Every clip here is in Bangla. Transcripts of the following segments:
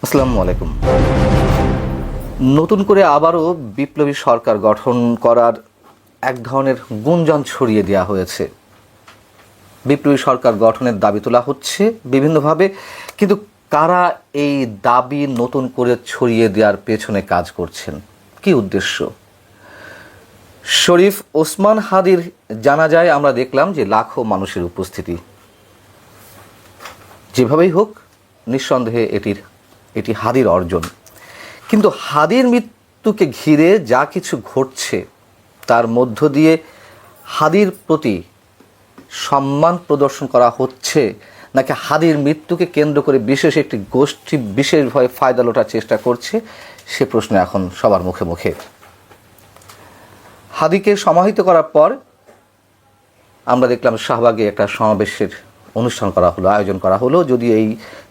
আসসালামু আলাইকুম। নতুন করে আবারও বিপ্লবী সরকার গঠন করার এক ধরনের গুঞ্জন ছড়িয়ে দেওয়া হয়েছে। বিপ্লবী সরকার গঠনের দাবি তোলা হচ্ছে বিভিন্নভাবে, কিন্তু কারা এই দাবি নতুন করে ছড়িয়ে দেওয়ার পেছনে কাজ করছেন, কি উদ্দেশ্য? শরীফ ওসমান হাদির জানাজায় আমরা দেখলাম যে লাখো মানুষের উপস্থিতি। যেভাবেই হোক, নিঃসন্দেহে এটি হাদির অর্জন। কিন্তু হাদির মৃত্যুকে ঘিরে যা কিছু ঘটছে তার মধ্য দিয়ে হাদির প্রতি সম্মান প্রদর্শন করা হচ্ছে, নাকি হাদির মৃত্যুকে কেন্দ্র করে বিশেষ একটি গোষ্ঠী বিশেষভাবে ফায়দা লোটার চেষ্টা করছে, সে প্রশ্ন এখন সবার মুখে মুখে। হাদিকে সমাহিত করার পর আমরা দেখলাম শাহবাগে একটা সমাবেশের অনুষ্ঠান করা হলো, আয়োজন করা হলো। যদি এই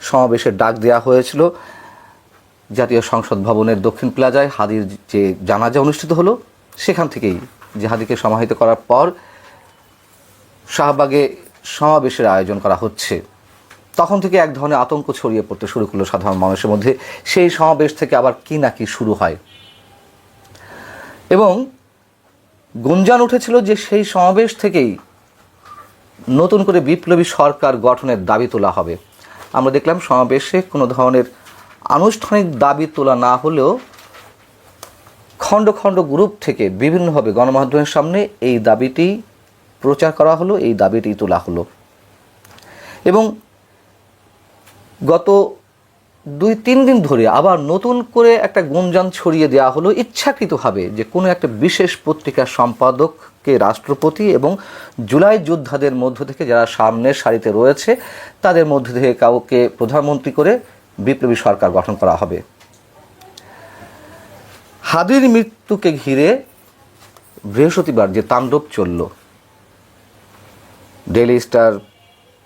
সমাবেশের ডাক দেওয়া হয়েছিল জাতীয় সংসদ ভবনের দক্ষিণ প্লাজায়, হাদির যে জানাজা অনুষ্ঠিত হলো সেখান থেকেই যে হাদিকে সমাহিত করার পর শাহবাগে সমাবেশের আয়োজন করা হচ্ছে, তখন থেকে এক ধরনের আতঙ্ক ছড়িয়ে পড়তে শুরু করলো সাধারণ মানুষের মধ্যে। সেই সমাবেশ থেকে আবার কি না কি শুরু হয়, এবং গুঞ্জন উঠেছিল যে সেই সমাবেশ থেকেই নতুন করে বিপ্লবী সরকার গঠনের দাবি তোলা হবে। আমরা দেখলাম সমাবেশে কোনো ধরনের আনুষ্ঠানিক দাবি তোলা না হলেও খণ্ড খণ্ড গ্রুপ থেকে বিভিন্নভাবে গণমাধ্যমের সামনে এই দাবিটি প্রচার করা হলো, এই দাবিটি তোলা হলো। এবং গত 2-3 দিন ধরে আবার নতুন করে একটা গুঞ্জন ছড়িয়ে দেওয়া হলো ইচ্ছাকৃতভাবে, যে কোনো একটা বিশেষ পত্রিকার সম্পাদককে রাষ্ট্রপতি এবং জুলাই যোদ্ধাদের মধ্য থেকে যারা সামনের সারিতে রয়েছে তাদের মধ্য থেকে কাউকে প্রধানমন্ত্রী করে বিপ্লবী সরকার গঠন করা হবে। হাদির মৃত্যুকে ঘিরে বৃহস্পতিবার যে তাণ্ডব চলল, ডেইলি স্টার,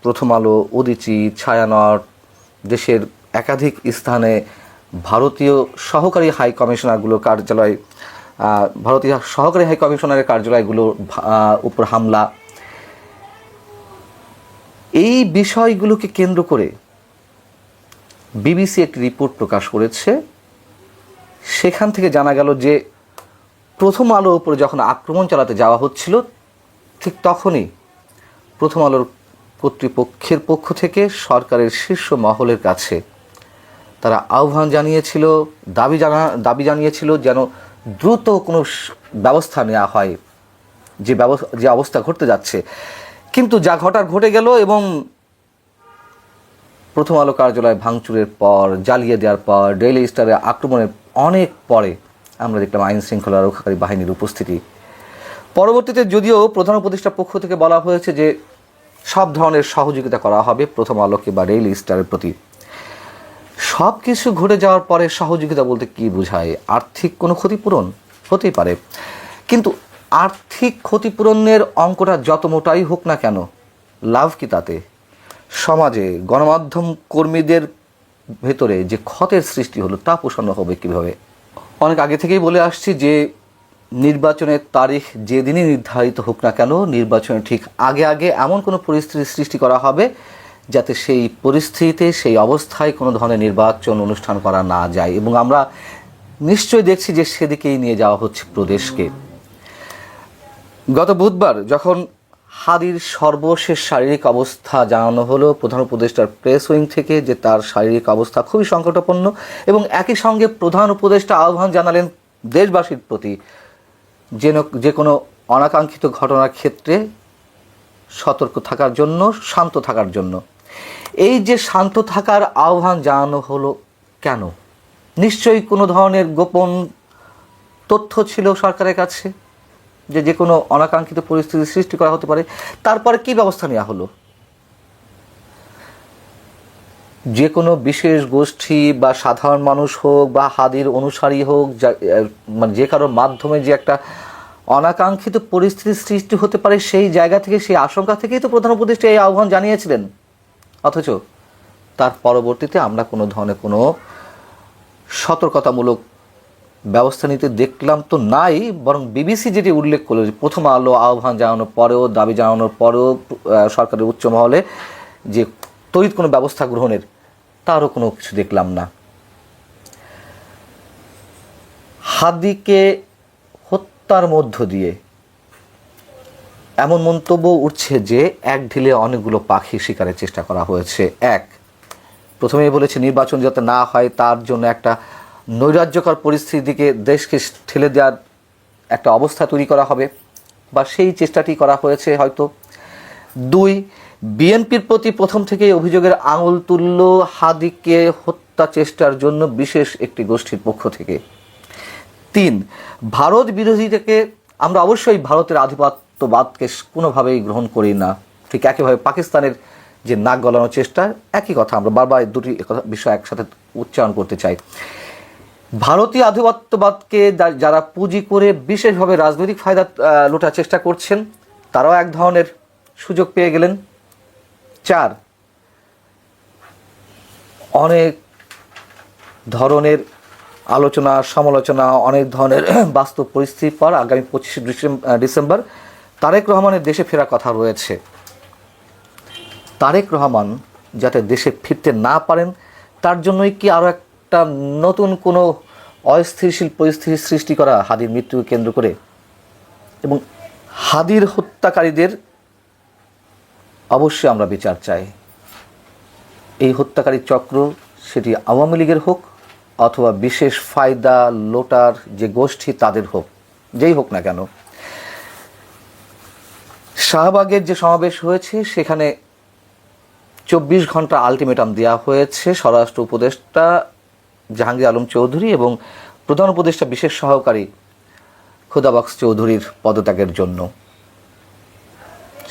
প্রথম আলো, উদীচী, ছায়ানট, দেশের একাধিক স্থানে ভারতীয় সহকারী হাই কমিশনারগুলোর কার্যালয়, ভারতীয় সহকারী হাই কমিশনারের কার্যালয়গুলোর উপর হামলা, এই বিষয়গুলোকে কেন্দ্র করে বিবিসি একটি রিপোর্ট প্রকাশ করেছে। সেখান থেকে জানা গেল যে প্রথম আলোর উপরে যখন আক্রমণ চালাতে যাওয়া হচ্ছিল, ঠিক তখনই প্রথম আলোর কর্তৃপক্ষের পক্ষ থেকে সরকারের শীর্ষ মহলের কাছে তারা আহ্বান জানিয়েছিল, দাবি জানিয়েছিল যেন দ্রুত কোনো ব্যবস্থা নেওয়া হয় যে অবস্থা ঘটতে যাচ্ছে। কিন্তু যা ঘটার ঘটে গেল, এবং প্রথম আলো কার্যালয় ভাঙচুরের পর, জ্বালিয়ে দেওয়ার পর, ডেইলি স্টারে আক্রমণের অনেক পরে আমরা দেখলাম আইন শৃঙ্খলা রক্ষাকারী বাহিনীর উপস্থিতি। পরবর্তীতে যদিও প্রধান উপদেষ্টার পক্ষ থেকে বলা হয়েছে যে সব ধরনের সহযোগিতা করা হবে প্রথম আলোকে বা ডেইলি স্টারের প্রতি। সব কিছু ঘটে যাওয়ার পরে সহযোগিতা বলতে কি বোঝায়? আর্থিক কোনো ক্ষতিপূরণ হতেই পারে, কিন্তু আর্থিক ক্ষতিপূরণের অঙ্কটা যত মোটাই হোক না কেন, লাভ কি তাতে? সমাজে গণমাধ্যম কর্মীদের ভেতরে যে ক্ষতের সৃষ্টি হলো তা পোষানো হবে কীভাবে? অনেক আগে থেকেই বলে আসছি যে নির্বাচনের তারিখ যেদিনই নির্ধারিত হোক না কেন, নির্বাচনের ঠিক আগে এমন কোনো পরিস্থিতির সৃষ্টি করা হবে যাতে সেই পরিস্থিতিতে, সেই অবস্থায় কোনো ধরনের নির্বাচন অনুষ্ঠান করা না যায়। এবং আমরা নিশ্চয়ই দেখছি যে সেদিকেই নিয়ে যাওয়া হচ্ছে প্রদেশকে। গত বুধবার যখন হাদির সর্বশেষ শারীরিক অবস্থা জানানো হলো প্রধান উপদেষ্টার প্রেস উইং থেকে, যে তার শারীরিক অবস্থা খুবই সংকটাপন্ন, এবং একই সঙ্গে প্রধান উপদেষ্টা আহ্বান জানালেন দেশবাসীর প্রতি যে কোনো অনাকাঙ্ক্ষিত ঘটনার ক্ষেত্রে সতর্ক থাকার জন্য, শান্ত থাকার জন্য। এই যে শান্ত থাকার আহ্বান জানানো হলো কেন? নিশ্চয়ই কোনো ধরনের গোপন তথ্য ছিল সরকারের কাছে যে কোনো অনাকাঙ্ক্ষিত পরিস্থিতি সৃষ্টি করা হতে পারে। তারপরে কি ব্যবস্থা নেওয়া হলো? যে কোনো বিশেষ গোষ্ঠী বা সাধারণ মানুষ হোক বা হাদির অনুসারী হোক, মানে যে কারোর মাধ্যমে যে একটা অনাকাঙ্ক্ষিত পরিস্থিতির সৃষ্টি হতে পারে, সেই জায়গা থেকে, সেই আশঙ্কা থেকেই তো প্রধান উপদেষ্টা এই আহ্বান জানিয়েছিলেন। অথচ তার পরবর্তীতে আমরা কোনো ধরনের কোনো সতর্কতামূলক ব্যবস্থা নিতে দেখলাম তো নাই, বরং বিবিসি যেটি উল্লেখ করলো যে প্রথম আলো আহ্বান জানানোর পরেও, দাবি জানানোর পরেও সরকারের উচ্চ মহলে যে তড়িৎ কোনো ব্যবস্থা গ্রহণের, তারও কোনো কিছু দেখলাম না। হাদিকে হত্যার মধ্য দিয়ে এমন মন্তব্য উঠছে যে এক ঢিলে অনেকগুলো পাখি শিকারের চেষ্টা করা হয়েছে। প্রথমেই বলেছে নির্বাচন যাতে না হয় তার জন্য একটা নৈরাজ্যকর পরিস্থিতির দিকে দেশকে ঠেলে দেওয়ার একটা অবস্থা তৈরি করা হবে, বা সেই চেষ্টাটি করা হয়েছে হয়তো। 2, বিএনপির প্রতি প্রথম থেকেই অভিযোগের আঙুল তুলল হাদিকে হত্যা চেষ্টার জন্য বিশেষ একটি গোষ্ঠীর পক্ষ থেকে। 3, ভারত বিরোধীদেরকে আমরা অবশ্যই ভারতের আধিপত্যবাদকে কোনোভাবেই গ্রহণ করি না, ঠিক একইভাবে পাকিস্তানের যে নাক গলানোর চেষ্টা, একই কথা। আমরা বারবার দুটি বিষয় একসাথে উচ্চারণ করতে চাই। ভারতীয় আধিপত্যবাদকে যারা পুঁজি করে বিশেষভাবে রাজনৈতিক ফায়দা লোটার চেষ্টা করছেন, তারাও এক ধরনের সুযোগ পেয়ে গেলেন। 4, অনেক ধরনের আলোচনা সমালোচনা, অনেক ধরনের বাস্তব পরিস্থিতির পর আগামী 25শে ডিসেম্বর তারেক রহমানের দেশে ফেরার কথা রয়েছে। তারেক রহমান যাতে দেশে ফিরতে না পারেন তার জন্যই কি আরও একটা নতুন কোনো অস্থিতিশীল পরিস্থিতির সৃষ্টি করা হাদির মৃত্যুকে কেন্দ্র করে? এবং হাদির হত্যাকারীদের অবশ্যই আমরা বিচার চাই। এই হত্যাকারী চক্র সেটি আওয়ামী লীগের হোক অথবা বিশেষ ফায়দা লোটার যে গোষ্ঠী তাদের হোক, যেই হোক না কেন। শাহবাগের যে সমাবেশ হয়েছে সেখানে 24 ঘন্টা আলটিমেটাম দেওয়া হয়েছে স্বরাষ্ট্র উপদেষ্টা জাহাঙ্গীর আলম চৌধুরী এবং প্রধান উপদেষ্টা বিশেষ সহকারী খুদাবক্স চৌধুরীর পদত্যাগের জন্য।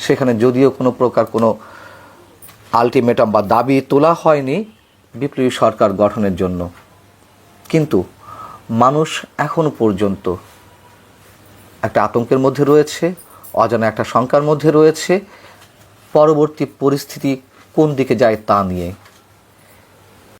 সেখানে যদিও কোনো প্রকার কোনো আলটিমেটাম বা দাবি তোলা হয়নি বিপ্লবী সরকার গঠনের জন্য, কিন্তু মানুষ এখনো পর্যন্ত একটা আতঙ্কের মধ্যে রয়েছে, অজানা একটা শঙ্কার মধ্যে রয়েছে পরবর্তী পরিস্থিতি কোন দিকে যায় তা নিয়ে।